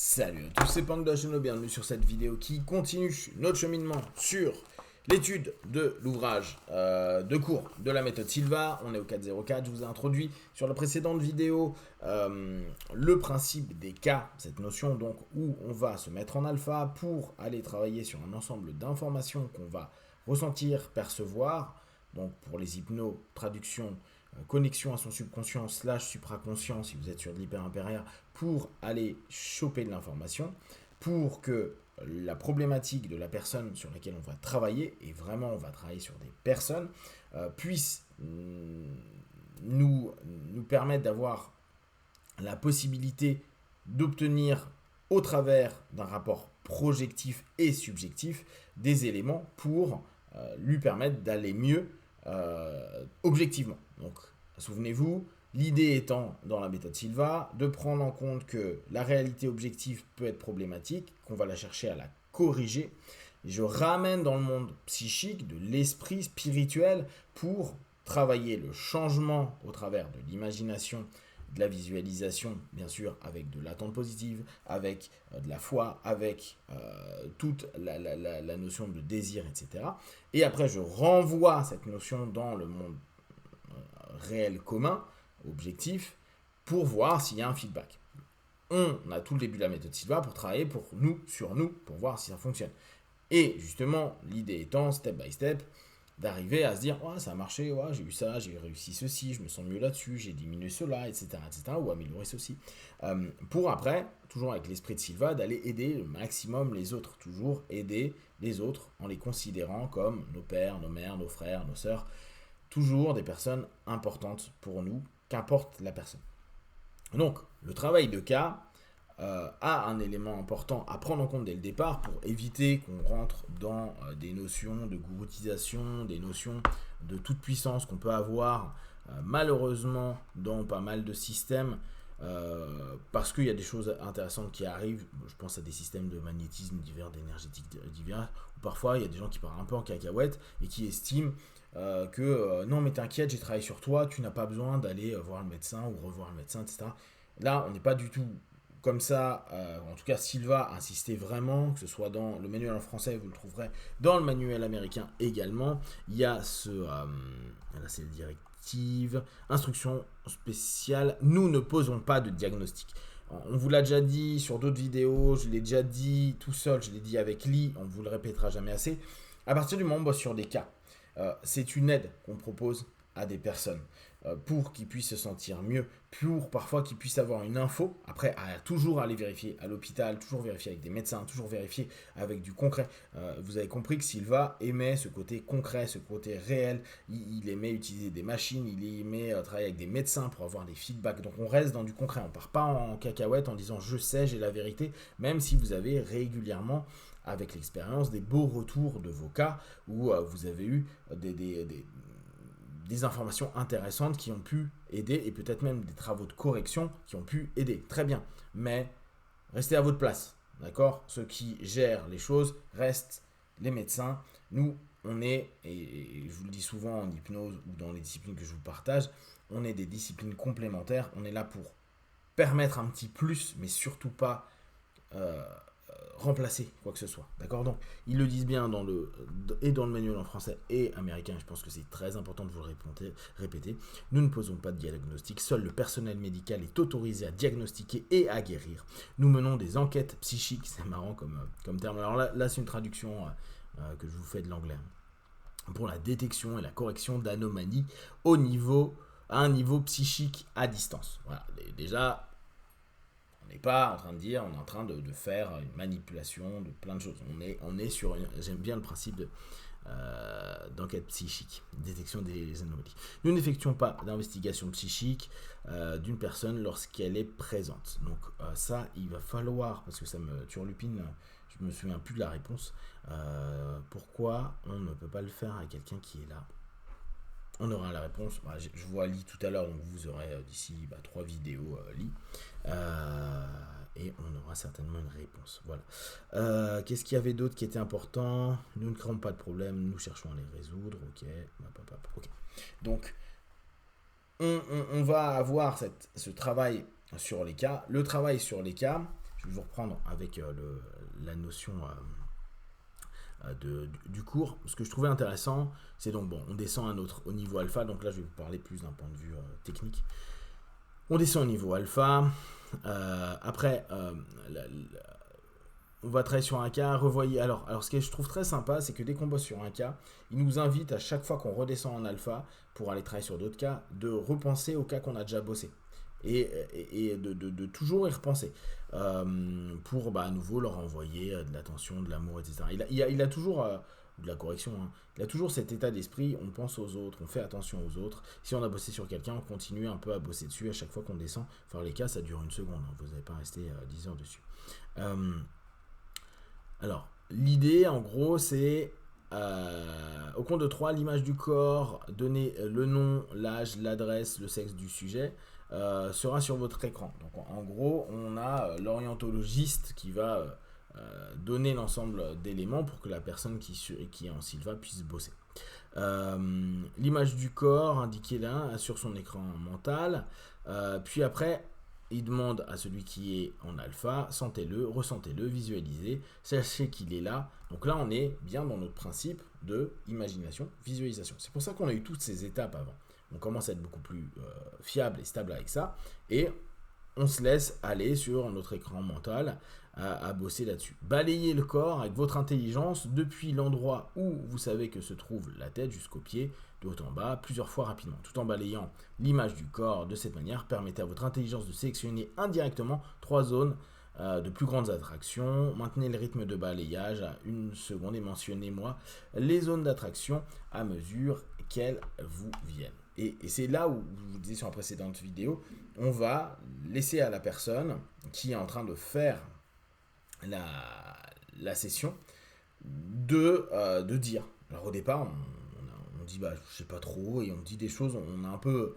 Salut à tous, c'est Pang de la chaîne, bienvenue sur cette vidéo qui continue notre cheminement sur l'étude de l'ouvrage de cours de la méthode Silva. On est au 404, je vous ai introduit sur la précédente vidéo le principe des cas, cette notion donc où on va se mettre en alpha pour aller travailler sur un ensemble d'informations qu'on va ressentir, percevoir, donc pour les hypnos, traduction, connexion à son subconscient / supraconscient si vous êtes sur de l'hyper-impérial pour aller choper de l'information, pour que la problématique de la personne sur laquelle on va travailler, et vraiment on va travailler sur des personnes, puisse nous permettre d'avoir la possibilité d'obtenir au travers d'un rapport projectif et subjectif des éléments pour lui permettre d'aller mieux objectivement. Donc, souvenez-vous, l'idée étant, dans la méthode Silva, de prendre en compte que la réalité objective peut être problématique, qu'on va la chercher à la corriger. Et je ramène dans le monde psychique de l'esprit spirituel pour travailler le changement au travers de l'imagination, de la visualisation, bien sûr, avec de l'attente positive, avec de la foi, avec toute la notion de désir, etc. Et après, je renvoie cette notion dans le monde réel commun, objectif, pour voir s'il y a un feedback. On a tout le début de la méthode Silva pour travailler pour nous, sur nous, pour voir si ça fonctionne. Et justement, l'idée étant, step by step, d'arriver à se dire, ouais, ça a marché, ouais, j'ai eu ça, j'ai réussi ceci, je me sens mieux là-dessus, j'ai diminué cela, etc., ou amélioré ceci. Pour après, toujours avec l'esprit de Silva, d'aller aider le maximum les autres, toujours aider les autres en les considérant comme nos pères, nos mères, nos frères, nos sœurs, toujours des personnes importantes pour nous, qu'importe la personne. Donc, le travail de cas a un élément important à prendre en compte dès le départ pour éviter qu'on rentre dans des notions de gouroutisation, des notions de toute puissance qu'on peut avoir malheureusement dans pas mal de systèmes parce qu'il y a des choses intéressantes qui arrivent. Je pense à des systèmes de magnétisme divers, d'énergétique divers, où parfois il y a des gens qui partent un peu en cacahuète et qui estiment que non mais t'inquiète, j'ai travaillé sur toi, tu n'as pas besoin d'aller voir le médecin ou revoir le médecin, etc. Là, on n'est pas du tout comme ça, en tout cas Silva insistait vraiment, que ce soit dans le manuel en français, vous le trouverez dans le manuel américain également. Il y a là c'est la directive, instruction spéciale, nous ne posons pas de diagnostic. On vous l'a déjà dit sur d'autres vidéos, je l'ai déjà dit tout seul, je l'ai dit avec Lee, on ne vous le répétera jamais assez. À partir du moment où on bosse sur des cas, c'est une aide qu'on propose à des personnes pour qu'ils puissent se sentir mieux, pour parfois qu'ils puissent avoir une info, après à toujours aller vérifier à l'hôpital, toujours vérifier avec des médecins, toujours vérifier avec du concret. Vous avez compris que Silva aimait ce côté concret, ce côté réel, il aimait utiliser des machines, il aimait travailler avec des médecins pour avoir des feedbacks, donc on reste dans du concret, on ne part pas en cacahuète en disant je sais, j'ai la vérité, même si vous avez régulièrement avec l'expérience des beaux retours de vos cas où vous avez eu des informations intéressantes qui ont pu aider et peut-être même des travaux de correction qui ont pu aider. Très bien, mais restez à votre place, d'accord ? Ceux qui gèrent les choses restent les médecins. Nous, on est, et je vous le dis souvent en hypnose ou dans les disciplines que je vous partage, on est des disciplines complémentaires. On est là pour permettre un petit plus, mais surtout pas remplacer quoi que ce soit, d'accord ? Donc ils le disent bien dans le manuel en français et américain, je pense que c'est très important de vous le répéter, nous ne posons pas de diagnostic, seul le personnel médical est autorisé à diagnostiquer et à guérir. Nous menons des enquêtes psychiques, c'est marrant comme terme, alors là c'est une traduction que je vous fais de l'anglais, pour la détection et la correction d'anomalies à un niveau psychique à distance. Voilà, déjà on n'est pas en train de dire, on est en train de faire une manipulation de plein de choses. On est sur j'aime bien le principe d'enquête psychique, détection des anomalies. Nous n'effectuons pas d'investigation psychique d'une personne lorsqu'elle est présente. Donc ça, il va falloir, parce que ça me turlupine, je me souviens plus de la réponse, pourquoi on ne peut pas le faire à quelqu'un qui est là. On aura la réponse. Je vois Lee tout à l'heure, donc vous aurez d'ici 3 vidéos Lee. Et on aura certainement une réponse. Voilà. Qu'est-ce qu'il y avait d'autre qui était important ? Nous ne créons pas de problème, nous cherchons à les résoudre. Ok. Donc, on va avoir ce travail sur les cas. Le travail sur les cas, je toujours prendre avec la notion du cours. Ce que je trouvais intéressant, c'est donc, bon, on descend au niveau alpha, donc là je vais vous parler plus d'un point de vue technique. On descend au niveau alpha, après on va travailler sur un cas, revoyez. Alors ce que je trouve très sympa, c'est que dès qu'on bosse sur un cas, il nous invite à chaque fois qu'on redescend en alpha pour aller travailler sur d'autres cas, de repenser au cas qu'on a déjà bossé. Et de toujours y repenser pour à nouveau leur envoyer de l'attention, de l'amour, etc. Il a toujours, de la correction, hein, il a toujours cet état d'esprit, on pense aux autres, on fait attention aux autres. Si on a bossé sur quelqu'un, on continue un peu à bosser dessus à chaque fois qu'on descend. Enfin, les cas, ça dure une seconde, hein, vous n'allez pas rester 10 heures dessus. Alors, l'idée, en gros, c'est au compte de 3, l'image du corps, donner le nom, l'âge, l'adresse, le sexe du sujet sera sur votre écran. Donc, en gros, on a l'orientologiste qui va donner l'ensemble d'éléments pour que la personne qui est en Sylva puisse bosser. L'image du corps, indiquez-la sur son écran mental. Puis après, il demande à celui qui est en alpha, sentez-le, ressentez-le, visualisez, sachez qu'il est là. Donc là, on est bien dans notre principe de imagination, visualisation. C'est pour ça qu'on a eu toutes ces étapes avant. On commence à être beaucoup plus fiable et stable avec ça. Et on se laisse aller sur notre écran mental à bosser là-dessus. Balayez le corps avec votre intelligence depuis l'endroit où vous savez que se trouve la tête jusqu'aux pieds, de haut en bas, plusieurs fois rapidement. Tout en balayant l'image du corps de cette manière, permettez à votre intelligence de sélectionner indirectement 3 zones de plus grandes attractions. Maintenez le rythme de balayage à 1 seconde et mentionnez-moi les zones d'attraction à mesure qu'elles vous viennent. Et c'est là où, je vous disais sur la précédente vidéo, on va laisser à la personne qui est en train de faire la session de dire. Alors au départ, on dit je sais pas trop, et on dit des choses, on a un peu...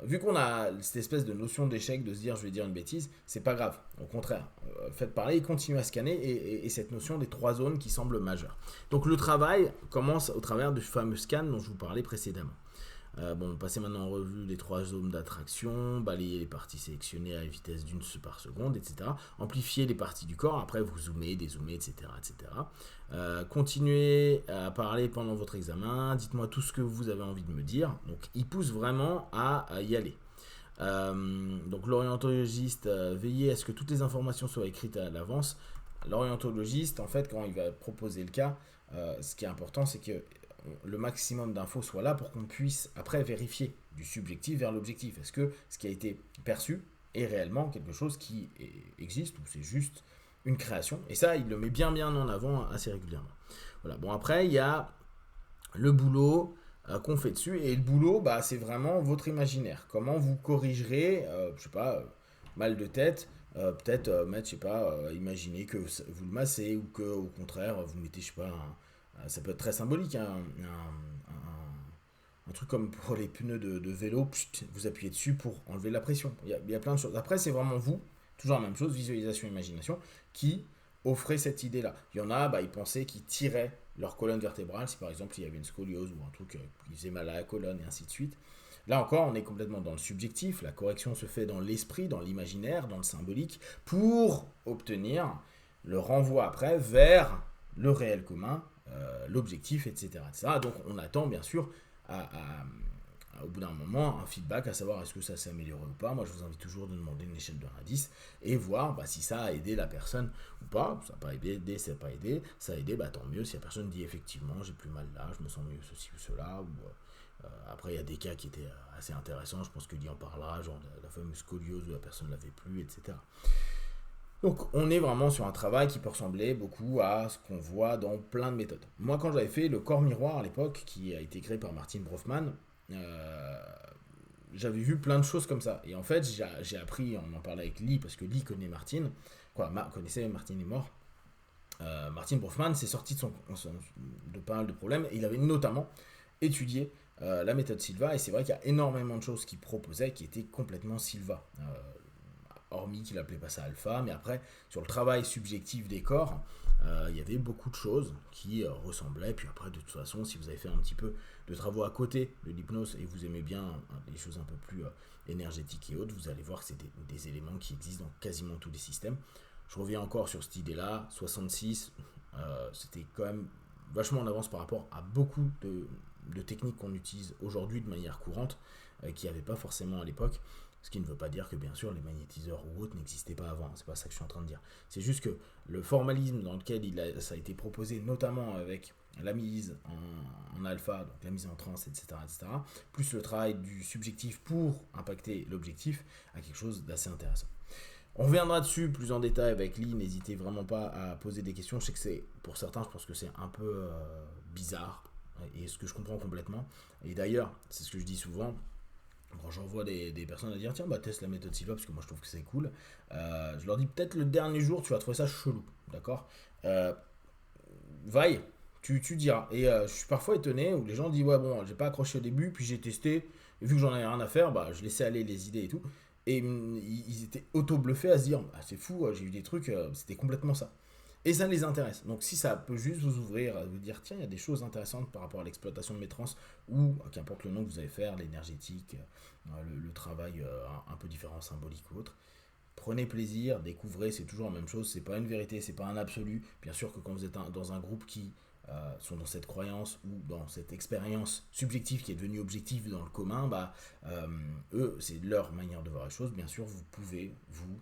Vu qu'on a cette espèce de notion d'échec, de se dire je vais dire une bêtise, c'est pas grave. Au contraire, faites parler et continuez à scanner et cette notion des 3 zones qui semblent majeures. Donc le travail commence au travers du fameux scan dont je vous parlais précédemment. Passez maintenant en revue les 3 zones d'attraction, balayez les parties sélectionnées à vitesse d'1 par seconde, etc. Amplifiez les parties du corps, après vous zoomez, dézoomez, etc. Continuez à parler pendant votre examen, dites-moi tout ce que vous avez envie de me dire. Donc il pousse vraiment à y aller. Donc l'orientologiste, veillez à ce que toutes les informations soient écrites à l'avance. L'orientologiste, en fait, quand il va proposer le cas, ce qui est important, c'est que le maximum d'infos soit là pour qu'on puisse après vérifier du subjectif vers l'objectif. Est-ce que ce qui a été perçu est réellement quelque chose qui existe ou c'est juste une création? Et ça, il le met bien en avant assez régulièrement. Voilà. Bon, après, il y a le boulot qu'on fait dessus. Et le boulot, c'est vraiment votre imaginaire. Comment vous corrigerez, mal de tête, peut-être mettre, imaginer que vous le massez ou que au contraire, vous mettez, ça peut être très symbolique, un truc comme pour les pneus de vélo, vous appuyez dessus pour enlever la pression. Il y a plein de choses. Après, c'est vraiment vous, toujours la même chose, visualisation, imagination, qui offrez cette idée-là. Il y en a, ils pensaient qu'ils tiraient leur colonne vertébrale, si par exemple il y avait une scoliose ou un truc qui faisait mal à la colonne, et ainsi de suite. Là encore, on est complètement dans le subjectif, la correction se fait dans l'esprit, dans l'imaginaire, dans le symbolique, pour obtenir le renvoi après vers le réel commun, l'objectif, etc., etc. Donc on attend bien sûr au bout d'un moment un feedback à savoir est-ce que ça s'est amélioré ou pas. Moi je vous invite toujours de demander une échelle de 1 à 10 et voir si ça a aidé la personne ou pas. Ça n'a pas aidé, ça n'a pas aidé, ça a aidé, tant mieux. Si la personne dit effectivement j'ai plus mal là, je me sens mieux ceci ou cela, ou après il y a des cas qui étaient assez intéressants, je pense que Guy en parlera, genre la fameuse scoliose où la personne ne l'avait plus, etc. Donc on est vraiment sur un travail qui peut ressembler beaucoup à ce qu'on voit dans plein de méthodes. Moi quand j'avais fait le corps miroir à l'époque, qui a été créé par Martin Brofman, j'avais vu plein de choses comme ça. Et en fait j'ai appris, on en parlait avec Lee, parce que Lee connaît Martin, connaissait Martin est mort. Martin Brofman s'est sorti de pas mal de problèmes, et il avait notamment étudié la méthode Sylva, et c'est vrai qu'il y a énormément de choses qu'il proposait qui étaient complètement Sylva. Hormis qu'il appelait pas ça alpha, mais après, sur le travail subjectif des corps, il y avait beaucoup de choses qui ressemblaient. Puis après, de toute façon, si vous avez fait un petit peu de travaux à côté de l'hypnose et vous aimez bien les choses un peu plus énergétiques et autres, vous allez voir que c'est des éléments qui existent dans quasiment tous les systèmes. Je reviens encore sur cette idée-là, 66, c'était quand même vachement en avance par rapport à beaucoup de techniques qu'on utilise aujourd'hui de manière courante, qu'il n'y avait pas forcément à l'époque. Ce qui ne veut pas dire que bien sûr les magnétiseurs ou autres n'existaient pas avant, c'est pas ça que je suis en train de dire. C'est juste que le formalisme dans lequel ça a été proposé, notamment avec la mise en alpha, donc la mise en trans, etc., plus le travail du subjectif pour impacter l'objectif, a quelque chose d'assez intéressant. On reviendra dessus plus en détail avec Lee, n'hésitez vraiment pas à poser des questions. Je sais que c'est, pour certains, je pense que c'est un peu bizarre, et ce que je comprends complètement. Et d'ailleurs, c'est ce que je dis souvent, quand j'envoie des personnes à dire tiens teste la méthode Silva parce que moi je trouve que c'est cool, je leur dis peut-être le dernier jour tu vas trouver ça chelou, d'accord, vaille, tu diras. Et je suis parfois étonné où les gens disent ouais bon j'ai pas accroché au début puis j'ai testé et vu que j'en avais rien à faire je laissais aller les idées et tout et ils étaient auto-bluffés à se dire c'est fou, j'ai eu des trucs, c'était complètement ça. Et ça les intéresse. Donc si ça peut juste vous ouvrir, à vous dire tiens, il y a des choses intéressantes par rapport à l'exploitation de mes trans, ou qu'importe le nom que vous allez faire, l'énergétique, le travail un peu différent, symbolique ou autre. Prenez plaisir, découvrez, c'est toujours la même chose, c'est pas une vérité, c'est pas un absolu. Bien sûr que quand vous êtes dans un groupe qui sont dans cette croyance ou dans cette expérience subjective qui est devenue objective dans le commun, eux, c'est leur manière de voir les choses. Bien sûr, vous pouvez, vous,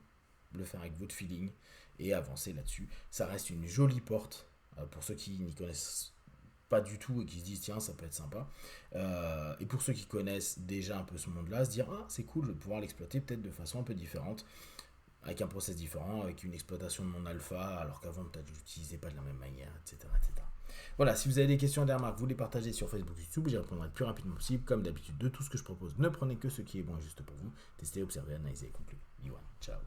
le faire avec votre feeling et avancer là-dessus. Ça reste une jolie porte pour ceux qui n'y connaissent pas du tout et qui se disent tiens ça peut être sympa, et pour ceux qui connaissent déjà un peu ce monde là se dire c'est cool, je vais pouvoir l'exploiter peut-être de façon un peu différente, avec un process différent, avec une exploitation de mon alpha alors qu'avant peut-être je l'utilisais pas de la même manière, etc. Voilà, si vous avez des questions et des remarques, vous les partagez sur Facebook, YouTube, j'y répondrai le plus rapidement possible. Comme d'habitude, de tout ce que je propose, ne prenez que ce qui est bon et juste pour vous. Testez, observez, analysez et concluez. Ciao.